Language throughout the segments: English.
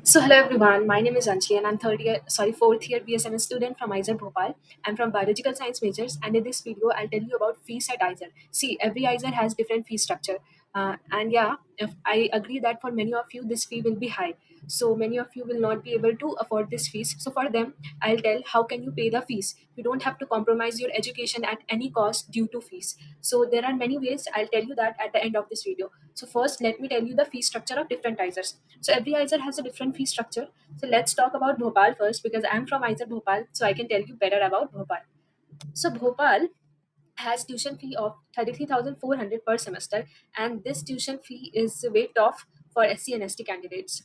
So hello everyone, my name is Anjali and I'm fourth year BSMS student from ISER Bhopal. I'm from biological science majors, and in this video I'll tell you about fees at ISER. See, every ISER has different fee structure, and yeah, if I agree that for many of you this fee will be high. So many of you will not be able to afford this fees. So for them, I'll tell how can you pay the fees. You don't have to compromise your education at any cost due to fees. So there are many ways. I'll tell you that at the end of this video. So first, let me tell you the fee structure of different ISERs. So every ISER has a different fee structure. So let's talk about Bhopal first because I'm from ISER Bhopal, so I can tell you better about Bhopal. So Bhopal has tuition fee of 33,400 per semester, and this tuition fee is waived off for SC and ST candidates.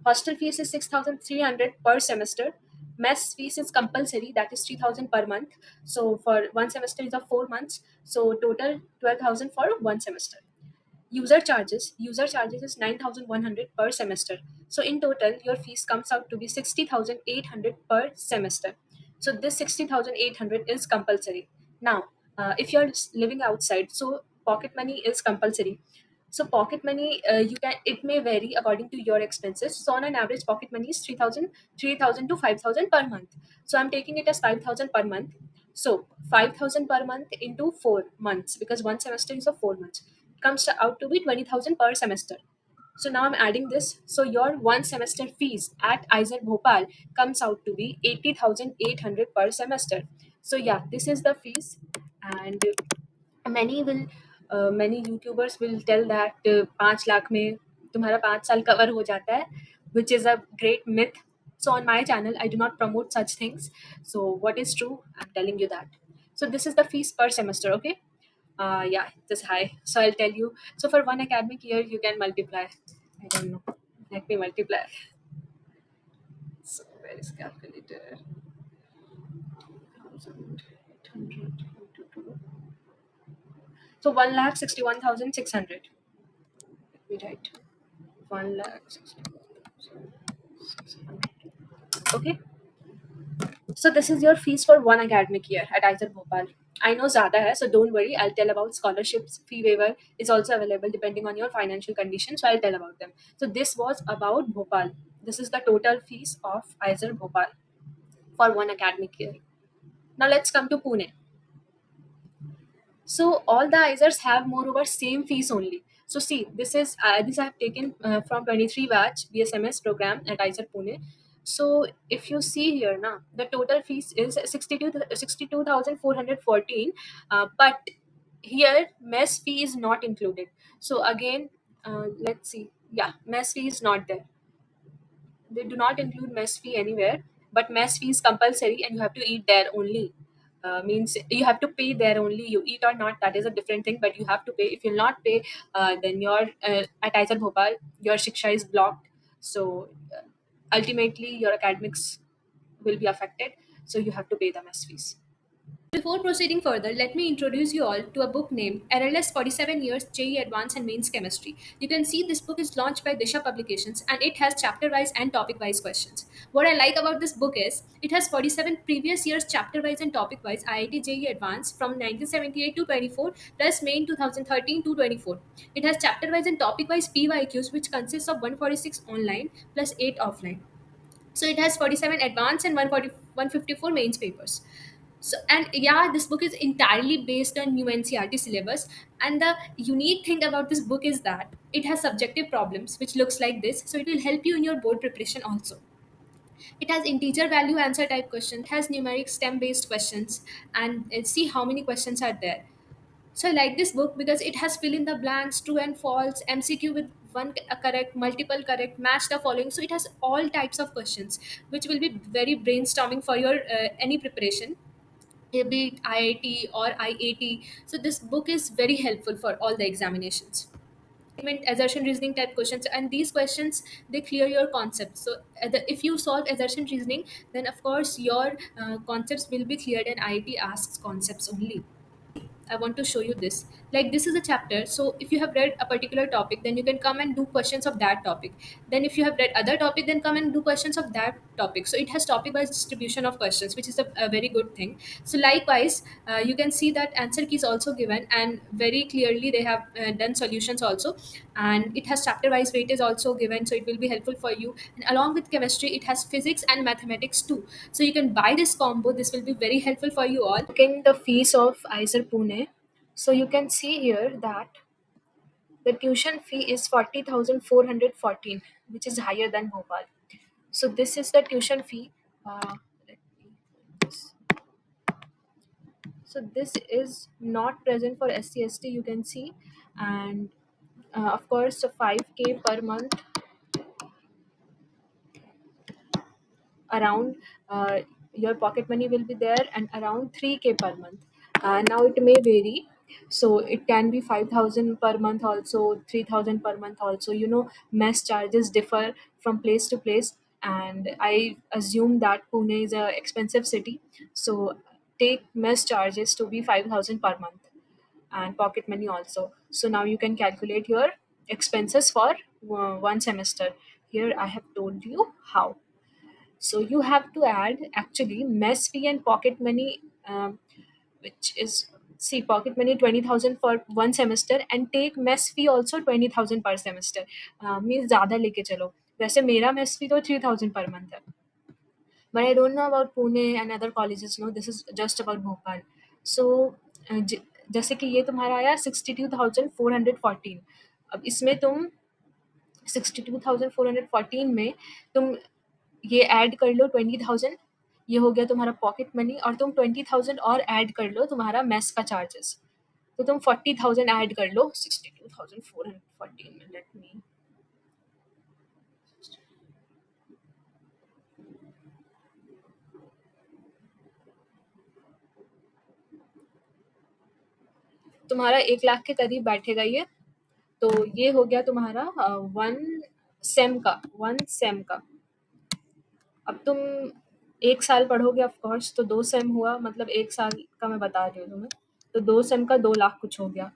Hostel fees is 6,300 per semester. Mess fees is compulsory, that is 3,000 per month. So for one semester is of 4 months. So total 12,000 for one semester. User charges is 9,100 per semester. So in total your fees comes out to be 60,800 per semester. So this 60,800 is compulsory. Now if you're living outside, so pocket money is compulsory. So pocket money, you can, it may vary according to your expenses. So on an average pocket money is 3,000 to 5,000 per month. So I'm taking it as 5,000 per month. So 5,000 per month into 4 months, because one semester is of 4 months, comes out to be 20,000 per semester. So now I'm adding this. So your one semester fees at ISER Bhopal comes out to be 80,800 per semester. So yeah, this is the fees. And many will many YouTubers will tell that 5 lakh में तुम्हारा 5 साल cover हो जाता है, which is a great myth. So on my channel I do not promote such things. So what is true, I'm telling you that. So this is the fees per semester. Okay, yeah, this high. So I'll tell you. So for one academic year you can multiply, I don't know, let me multiply. So where is calculator? 1,800 into 2. So 1,61,600. Let me write 1,61,600. Okay. So this is your fees for one academic year at ISER Bhopal. I know ज़्यादा है, so don't worry. I'll tell about scholarships. Fee waiver is also available depending on your financial condition. So I'll tell about them. So this was about Bhopal. This is the total fees of ISER Bhopal for one academic year. Now let's come to Pune. So all the ISERs have moreover same fees only. So see, this I have taken from 23 batch BSMS program at ISER Pune. So if you see here now, the total fees is 62,414, but here mess fee is not included. So again, let's see. Yeah, mess fee is not there. They do not include mess fee anywhere, but mess fee is compulsory and you have to eat there only. Means you have to pay there only. You eat or not, that is a different thing, but you have to pay. If you'll not pay, then your at ISER Bhopal your shiksha is blocked. So ultimately your academics will be affected. So you have to pay the mess fees. Before proceeding further, let me introduce you all to a book named RLS 47 Years JEE Advanced and Mains Chemistry. You can see this book is launched by Disha Publications and it has chapter wise and topic wise questions. What I like about this book is it has 47 previous years chapter wise and topic wise IIT JEE Advanced from 1978 to 24 plus Main 2013 to 24. It has chapter wise and topic wise PYQs which consists of 146 online plus 8 offline. So it has 47 advanced and 154 mains papers. So and yeah, this book is entirely based on new NCRT syllabus. And the unique thing about this book is that it has subjective problems which looks like this. So it will help you in your board preparation also. It has integer value answer type questions, has numeric STEM based questions, and see how many questions are there. So I like this book because it has fill in the blanks, true and false, MCQ with one correct, multiple correct, match the following. So it has all types of questions, which will be very brainstorming for your any preparation, be it IIT or IAT. So this book is very helpful for all the examinations. Statement, assertion reasoning type questions, and these questions they clear your concepts. So if you solve assertion reasoning, then of course your concepts will be cleared, and IIT asks concepts only. I want to show you this. Like this is a chapter. So if you have read a particular topic, then you can come and do questions of that topic. Then if you have read other topic, then come and do questions of that topic. So it has topic-wise distribution of questions, which is a very good thing. So likewise, you can see that answer key is also given, and very clearly they have done solutions also. and it has chapter wise weight is also given, so it will be helpful for you. And along with chemistry, it has physics and mathematics too, so you can buy this combo. This will be very helpful for you all. Looking the fees of IISER Pune, so you can see here that the tuition fee is 40,414, which is higher than Bhopal. So this is the tuition fee. Let me put this. So this is not present for SC/ST, you can see. And of course, so 5K per month around, your pocket money will be there, and around 3K per month. Now it may vary, so it can be 5,000 per month also, 3,000 per month also. Mess charges differ from place to place, and I assume that Pune is a expensive city, so take mess charges to be 5,000 per month, and pocket money also. So now you can calculate your expenses for one semester. Here I have told you how. So you have to add actually mess fee and pocket money, which is, see, pocket money 20,000 for one semester, and take mess fee also 20,000 per semester. Means ज़्यादा लेके चलो. वैसे मेरा mess fee तो 3,000 per month है. But I don't know about Pune and other colleges. No, this is just about Bhopal. So जैसे कि ये तुम्हारा आया 62,414. अब इसमें तुम 62,414 में तुम ये ऐड कर लो 20,000, ये हो गया तुम्हारा पॉकेट मनी, और तुम 20,000 और ऐड कर लो तुम्हारा मेस का चार्जेस, तो तुम 40,000 ऐड कर लो 62,414 में. लेट मी, तुम्हारा 1 लाख के करीब बैठेगा ये. तो ये हो गया तुम्हारा वन सेम का. अब तुम 1 साल पढ़ोगे ऑफ कोर्स, तो 2 सेम हुआ, मतलब 1 साल का मैं बता रही हूँ तुम्हें. तो 2 सेम का 2 लाख कुछ हो गया.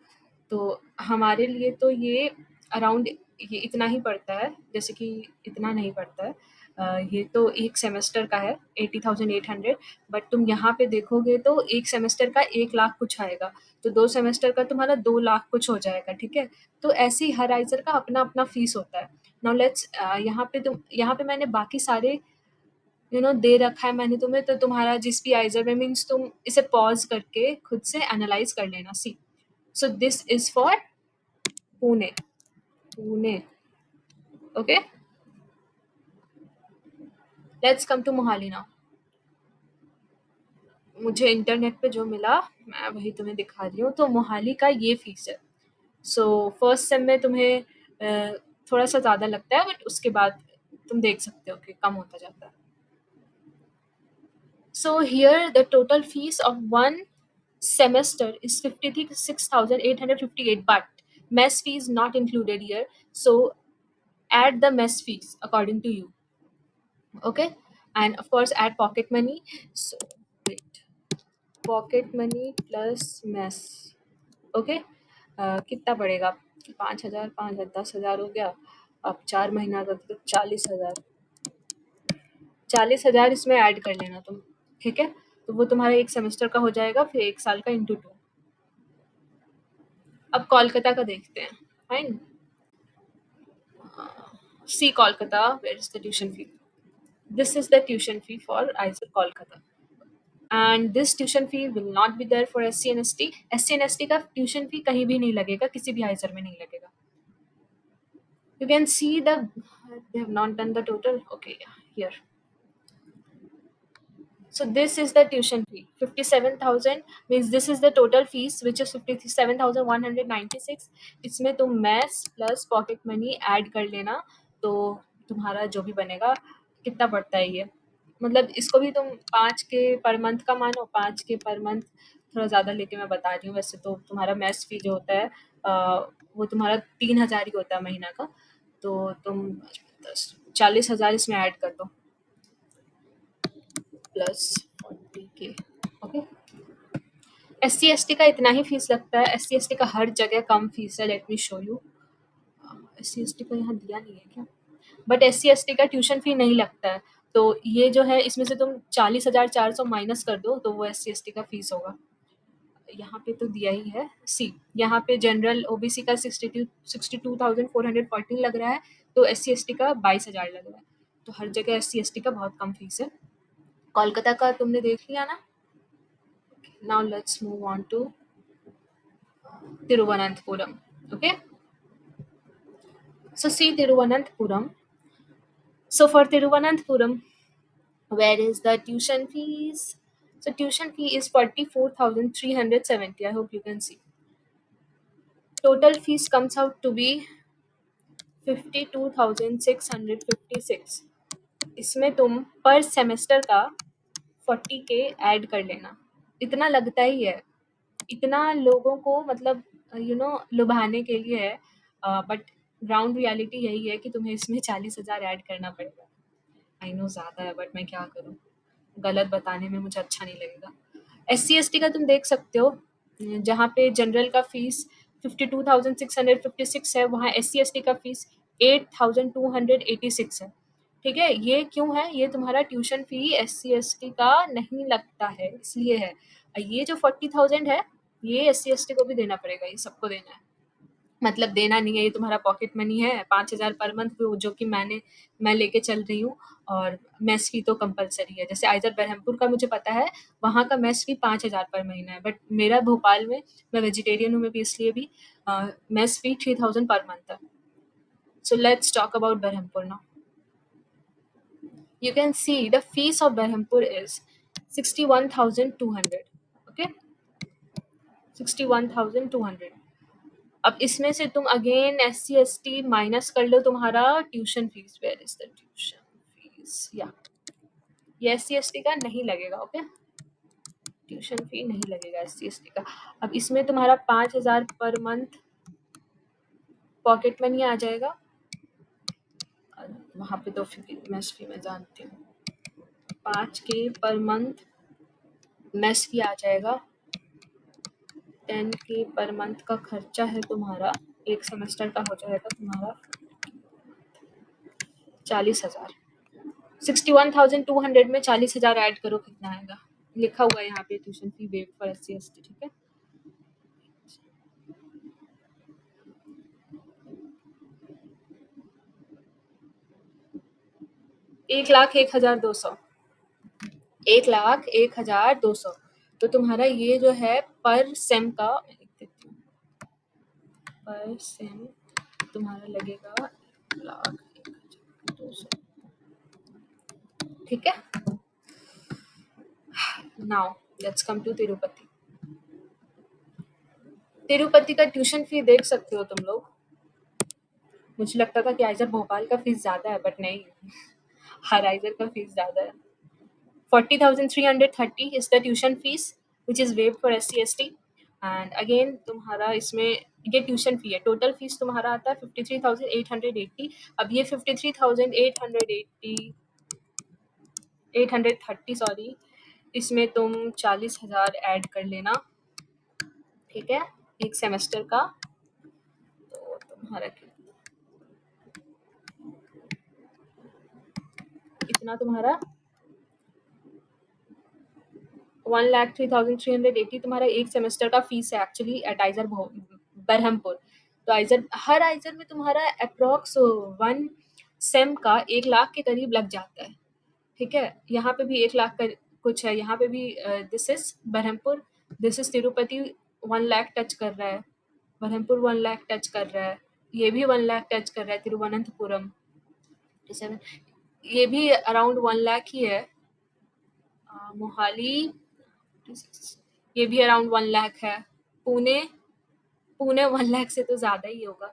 तो हमारे लिए तो ये अराउंड ये इतना ही पड़ता है, जैसे कि इतना नहीं पड़ता है. ये तो एक सेमेस्टर का है 80,800. बट तुम यहाँ पे देखोगे तो एक सेमेस्टर का 1 लाख कुछ आएगा, तो 2 सेमेस्टर का तुम्हारा 2 लाख कुछ हो जाएगा. ठीक है, तो ऐसे ही हर आइजर का अपना अपना फीस होता है. नाउ लेट्स, यहाँ पे मैंने बाकी सारे दे रखा है मैंने तुम्हें, तो तुम्हारा जिस भी आइजर में, मीन्स तुम इसे पॉज करके खुद से एनालाइज कर लेना. सी, so this is for Pune. Okay, let's come to Mohali now. मुझे इंटरनेट पे जो मिला मैं वही तुम्हें दिखा रही हूँ. तो मोहाली का ये फीस है. सो फर्स्ट सेम में तुम्हें थोड़ा सा ज़्यादा लगता है, बट उसके बाद तुम देख सकते हो कि कम होता जाता है. So here the total fees of one semester is 56,858, but mess fee is not included here. So add the mess fees according to you. Okay, and of course add pocket money. So wait, pocket money plus mess. Okay, कितना पड़ेगा? 5,000, 5,000, 10,000 हो गया. अब 4 महीना का तो 40,000. 40,000 इसमें add कर लेना तुम. ठीक है, तो वो तुम्हारा एक सेमेस्टर का हो जाएगा, फिर 1 साल का इंटू 2. अब कोलकाता का देखते हैं. Fine, see Kolkata, where is the tuition fee. This is the tuition fee for IISER Kolkata. And this tuition fee will not be there for SC and ST. SC and ST का tuition fee कहीं भी नहीं लगेगा, किसी भी IISER में नहीं लगेगा. You can see they have not done the total. Okay, yeah, here. So this is the tuition fee. 57,000 means this is the total fees, which is 57,196. इसमें तुम mess plus pocket money add कर लेना, तो तुम्हारा जो भी बनेगा. कितना पड़ता है ये, मतलब इसको भी तुम 5 के पर मंथ का मानो. 5 के पर मंथ थोड़ा ज़्यादा लेके मैं बता रही हूँ. वैसे तो तुम्हारा मैस फी जो होता है वो तुम्हारा 3,000 ही होता है महीना का. तो तुम 40,000 इसमें ऐड कर दो प्लस 40K. ओके, SC/ST का इतना ही फीस लगता है. SC/ST का हर जगह कम फीस है. Let me show you. SC/ST का यहाँ दिया नहीं है क्या? बट SC/ST का ट्यूशन फी नहीं लगता है. तो ये जो है इसमें से तुम 40,400 माइनस कर दो, तो वो SC/ST का फीस होगा. यहाँ पे तो दिया ही है, सी यहाँ पे जनरल ओबीसी का 62,414 लग रहा है, तो SC ST का 22,000 लग रहा है। तो हर जगह SC ST का बहुत कम फीस है। कोलकाता का तुमने देख लिया ना। Now let's move on to Thiruvananthapuram. Okay, so see Tiruvananthapuram. So for Tiruvananthapuram, where is the tuition fees? So tuition fee is 44,370. I hope you can see. Total fees comes out to be 52,656. इसमें तुम पर semester का 40K add कर लेना। इतना लगता ही है, इतना लोगों को मतलब लुभाने के लिए है, बट ग्राउंड रियलिटी यही है कि तुम्हें इसमें 40,000 ऐड करना पड़ेगा। आई नो ज़्यादा है, बट मैं क्या करूँ, गलत बताने में मुझे अच्छा नहीं लगेगा। SC ST का तुम देख सकते हो, जहाँ पे जनरल का फीस 52,656 है, वहाँ SC ST का फीस 8,286 है। ठीक है, ये क्यों है? ये तुम्हारा ट्यूशन फी SC ST का नहीं लगता है, इसलिए है। ये जो 40,000 है, ये SC ST को भी देना पड़ेगा, ये सबको देना है। मतलब देना नहीं है, ये तुम्हारा पॉकेट मनी है, 5,000 पर मंथ, जो कि मैं लेके चल रही हूँ। और मेस फी तो कंपलसरी है। जैसे आइजर बरहमपुर का मुझे पता है, वहाँ का मेस फी 5,000 पर महीना है, बट मेरा भोपाल में, मैं वेजिटेरियन हूँ, मैं भी इसलिए भी मेस फी 3,000 पर मंथ है। So let's talk about Berhampur now. You can see the fees of Berhampur is 61,200. Okay, 61,200। अब इसमें से तुम अगेन SC ST माइनस कर लो तुम्हारा tuition fees. Where is the tuition fees? या ये SC ST का नहीं लगेगा। ओके, ट्यूशन फी नहीं लगेगा SC ST का। अब इसमें तुम्हारा 5,000 पर मंथ पॉकेट मनी आ जाएगा। वहाँ पे तो मेस फी मैं जानती हूँ, 5K पर मंथ मेस फी आ जाएगा। 10K पर मंथ का खर्चा है तुम्हारा, एक सेमेस्टर का हो जाएगा तुम्हारा 40,000। 61,200 में 40,000 ऐड करो, कितना आएगा? लिखा हुआ है यहाँ पे, tuition fee wave for SC ST। ठीक है, एक लाख एक हजार दो सौ 1,01,200। तो तुम्हारा ये जो है पर सेम का, मैं लिख देती हूँ, पर सेम तुम्हारा लगेगा 1,01,200। ठीक है, now let's come to Tirupati. Tirupati का ट्यूशन फी देख सकते हो तुम लोग। मुझे लगता था कि आइजर भोपाल का फीस ज्यादा है, बट नहीं, हर आइजर का फीस ज्यादा है। 40,330 is the tuition fees which is waived for SC ST। And again तुम्हारा इसमें ये ट्यूशन फी है, टोटल फीस तुम्हारा आता है 53,880। अब ये 53,880 830 सॉरी, इसमें तुम 40,000 ऐड कर लेना। ठीक है, एक सेमेस्टर का। तो तुम्हारा इतना तुम्हारा 1,03,380 तुम्हारा एक सेमेस्टर का फीस है एक्चुअली एट आइजर बरहमपुर। तो आइजर, हर आइजर में तुम्हारा अप्रॉक्स 1 सेम का 1 लाख के करीब लग जाता है। ठीक है, यहाँ पे भी 1 लाख का कुछ है, यहाँ पे भी this is Berhampur, this is Tirupati 1 lakh touch कर रहा है, बरहमपुर 1 लाख टच कर रहा है, ये भी 1 लाख टच कर रहा है, तिरुवनंतपुरम ये भी अराउंड 1 लाख ही है, मोहाली ये भी अराउंड 1 लाख है, पुणे पुणे 1 लाख से तो ज्यादा ही होगा।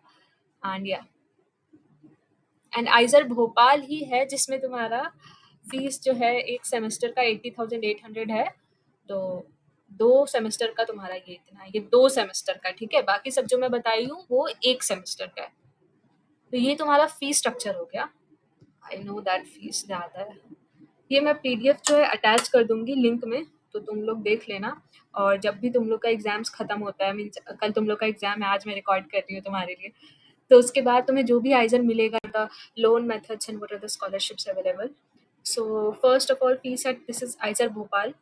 एंड या एंड आइजर भोपाल ही है जिसमें तुम्हारा फीस जो है एक सेमेस्टर का 80,800 है। तो 2 सेमेस्टर का तुम्हारा ये इतना है, ये 2 सेमेस्टर का। ठीक है, बाकी सब जो मैं बताई हूँ वो एक सेमेस्टर का है। तो ये तुम्हारा फीस स्ट्रक्चर हो गया। आई नो दैट फीस ज्यादा है। ये मैं PDF जो है अटैच कर दूंगी लिंक में, तो तुम लोग देख लेना। और जब भी तुम लोग का एग्जाम्स खत्म होता है, मीन्स कल तुम लोग का एग्जाम है, आज मैं रिकॉर्ड कर रही हूँ तुम्हारे लिए, तो उसके बाद तुम्हें जो भी आइजर मिलेगा, the loan methods and what are the scholarships available. So first of all fees at this is IISER Bhopal,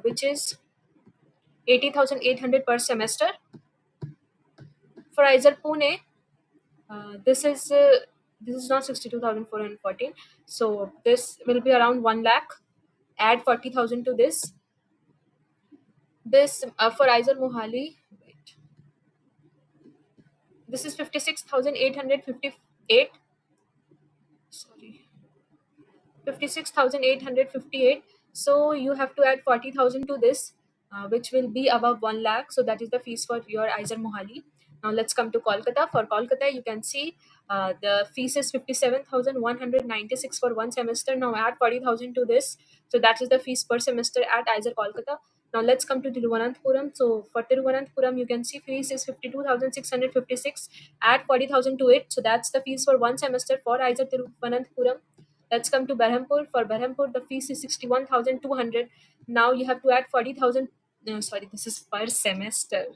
which is 80,800 per semester. For Aizer Pune, this is not 62,414. So this will be around 1 lakh. Add 40,000 to this. This for Aizer Mohali, wait, this is 56,858. Sorry, 56,858. So you have to add 40,000 to this, which will be above 1 lakh. So that is the fees for your Aizer Mohali. Now let's come to Kolkata. For Kolkata, you can see the fees is 57,196 for one semester. Now add 40,000 to this. So that is the fees per semester at Aizer Kolkata. Now let's come to Tiruvananthapuram. So for Tiruvananthapuram, you can see fees is 52,656. Add 40,000 to it. So that's the fees for one semester for Aizer Tiruvananthapuram. Let's come to Berhampur. For Berhampur, the fees is 61,200. Now you have to add 40,000. No, sorry, this is per semester.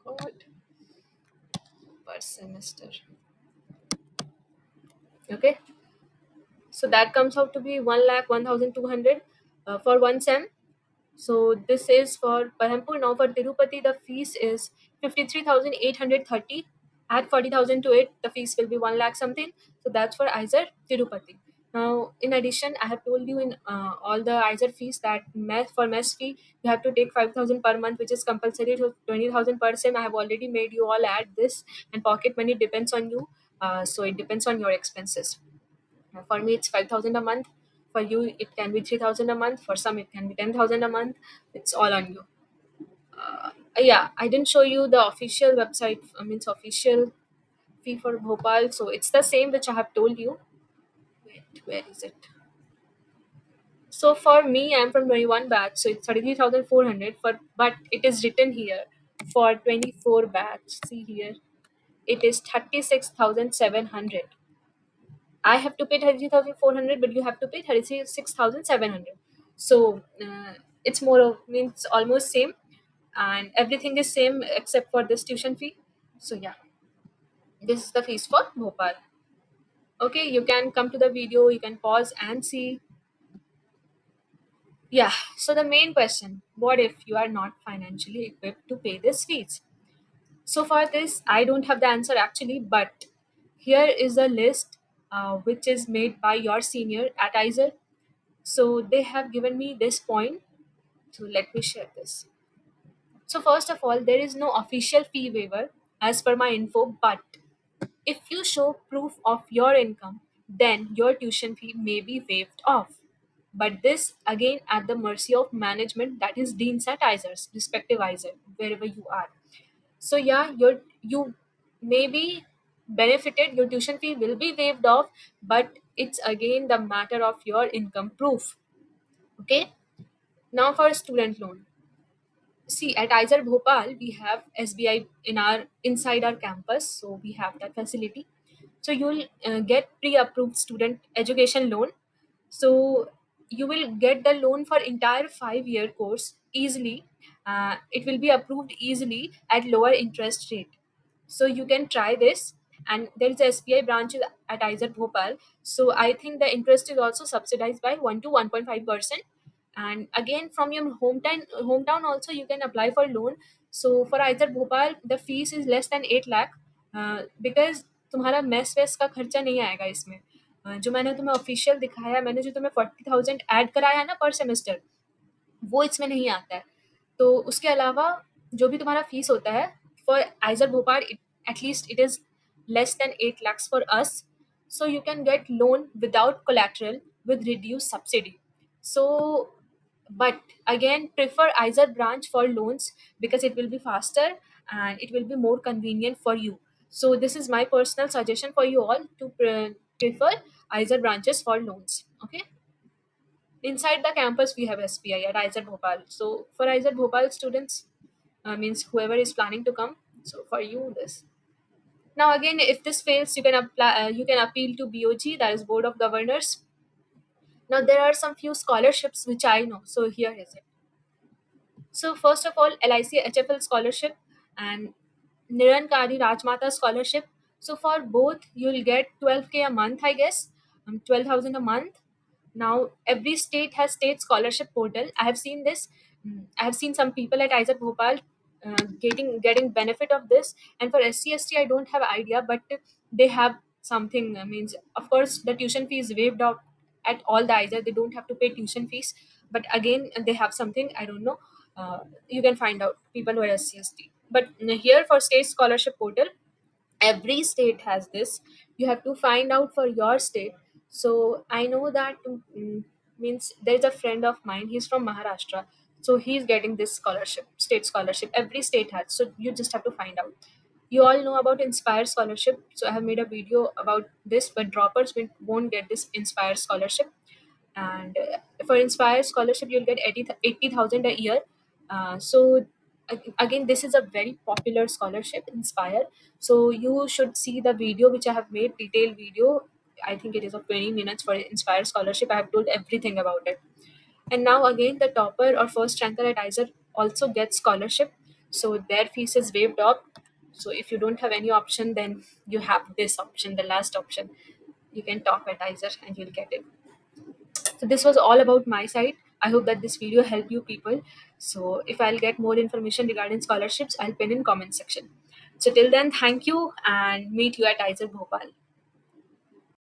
God, per semester. Okay, so that comes out to be 1,01,200 for one sem. So this is for Berhampur. Now for Tirupati, the fees is 53,830. Add 40,000 to it, the fees will be 1 lakh something. So that's for Aizer Tirupati. Now, in addition, I have told you in all the Aizer fees that for mess fee, you have to take 5,000 per month, which is compulsory to 20,000 per sem. I have already made you all add this, and pocket money depends on you. So it depends on your expenses. For me, it's 5,000 a month. For you, it can be 3,000 a month. For some, it can be 10,000 a month. It's all on you. Yeah, I didn't show you the official website. I mean, it's official fee for Bhopal. So it's the same which I have told you. Wait, where is it? So for me, I'm from 21 batch, so it's 33,400. But it is written here for 24 batch. See here, it is 36,700. I have to pay 33,400, but you have to pay 36,700. So it's more of means almost same, and everything is same except for this tuition fee. So yeah, this is the fees for Bhopal. Okay, you can come to the video. You can pause and see. Yeah. So the main question: what if you are not financially equipped to pay this fees? So for this, I don't have the answer actually, but here is a list which is made by your senior at Iser. So they have given me this point. So let me share this. So first of all, there is no official fee waiver as per my info, but if you show proof of your income, then your tuition fee may be waived off. But this again at the mercy of management, that is deans at ISERs, respective ISER, wherever you are. So yeah, you may be benefited, your tuition fee will be waived off, but it's again the matter of your income proof. Okay. Now for student loan. See, at Iser Bhopal, we have SBI in our inside our campus, so we have that facility. So you'll get pre-approved student education loan. So you will get the loan for entire 5-year course easily. It will be approved easily at lower interest rate. So you can try this. And there is a SBI branch at Iser Bhopal. So I think the interest is also subsidized by 1 to 1.5%. And again, from your hometown also you can apply for loan. So for Iser Bhopal, the fees is less than 8 lakh, because तुम्हारा mess वेस का खर्चा नहीं आएगा इसमें. जो मैंने तुम्हें ऑफिशियल दिखाया, मैंने जो तुम्हें 40,000 ऐड कराया ना पर सेमेस्टर, वो इसमें नहीं आता है. तो उसके अलावा जो भी तुम्हारा फीस होता है for आइजर Bhopal, at least it is less than 8 lakhs for us. So you can get loan without collateral with reduced subsidy. So but again, prefer Iser branch for loans because it will be faster and it will be more convenient for you. So this is my personal suggestion for you all to prefer Iser branches for loans. Okay. Inside the campus, we have SPI at Iser Bhopal. So for Iser Bhopal students, means whoever is planning to come. So for you, this. Now again, if this fails, you can apply. You can appeal to BOG, that is Board of Governors. Now there are some few scholarships which I know. So here is it. So first of all, LIC HFL scholarship and Nirankari Rajmata scholarship. So for both, you'll get 12K a month, I guess, 12,000 a month. Now every state has state scholarship portal. I have seen this. I have seen some people at Isaac Bhopal getting benefit of this, and for SCST I don't have idea, but they have something. Means of course the tuition fee is waived off at all the Isaac. They don't have to pay tuition fees, but again they have something I don't know. You can find out people who are SCST. But here for state scholarship portal, every state has this. You have to find out for your state. So I know that means there's a friend of mine, he's from Maharashtra, so he's getting this scholarship, state scholarship. Every state has, so you just have to find out. You all know about Inspire scholarship, so I have made a video about this, but droppers won't get this Inspire scholarship. And for Inspire scholarship you'll get 80,000 a year. So again, this is a very popular scholarship, Inspire. So you should see the video which I have made, detailed video. I think it is of 20 minutes for Inspire scholarship. I have told everything about it. And now again, the topper or first ranker at ISER also gets scholarship, so their fees is waived off. So if you don't have any option, then you have this option, the last option. You can top at ISER and you'll get it. So this was all about my side. I hope that this video helped you people. So if I'll get more information regarding scholarships, I'll pin in comment section. So till then, thank you and meet you at ISER Bhopal.